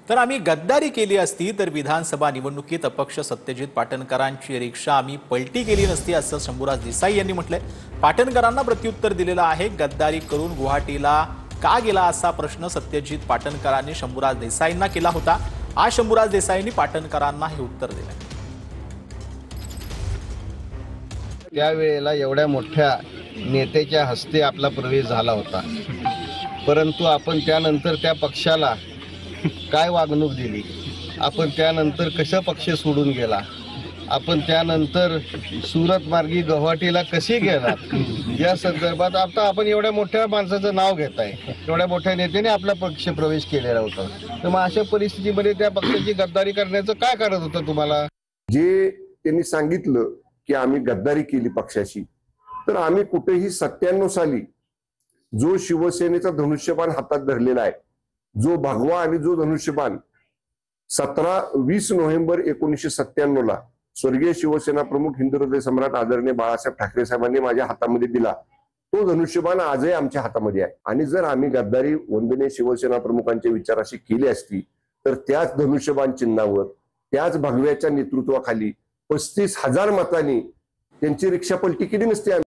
तर आम्ही गद्दारी केली असती तर विधानसभा निवडणुकीत अपक्ष सत्यजित पाटणकरांची रिक्षा आम्ही पलटी केली नसती, असं शंभूराज देसाई यांनी म्हटलंय। पाटणकरांना प्रत्युत्तर दिलेलं आहे। गद्दारी करून गुवाहाटीला का गेला असा प्रश्न सत्यजित पाटणकरांनी शंभूराज देसाईंना केला होता। आज शंभूराज देसाईंनी पाटणकरांना हे उत्तर दिलंय। त्यावेळेला एवढ्या मोठ्या नेत्याच्या हस्ते आपला प्रवेश झाला होता, परंतु आपण त्यानंतर त्या पक्षाला काय वागणूक दिली, आपण त्यानंतर कसा पक्ष सोडून गेला, आपण त्यानंतर सुरत मार्गी गुवाहाटीला कसे गेलात, या संदर्भात आता आपण एवढ्या मोठ्या माणसाचं नाव घेताय। एवढ्या मोठ्या नेत्याने आपला पक्ष प्रवेश केलेला होता, तर मग अशा परिस्थितीमध्ये त्या पक्षाची गद्दारी करण्याचं काय कारण होतं तुम्हाला? जे त्यांनी सांगितलं की आम्ही गद्दारी केली पक्षाची, तर आम्ही कुठेही 97 साली जो शिवसेनेचा धनुष्यबाण हातात धरलेला आहे, जो भगवा आणि जो धनुष्यबाण 17-20 नोव्हेंबर 1997 ला स्वर्गीय शिवसेना प्रमुख हिंदू हृदय सम्राट आदरणीय बाळासाहेब ठाकरे साहेबांनी माझ्या हातामध्ये दिला, तो धनुष्यबाण आजही आमच्या हातामध्ये आहे। आणि जर आम्ही गद्दारी वंदनीय शिवसेना प्रमुखांच्या विचाराशी केली असती तर त्याच धनुष्यबाण चिन्हावर, त्याच भगव्याच्या नेतृत्वाखाली 35,000 मतांनी त्यांची रिक्षा पलटी केली नसती।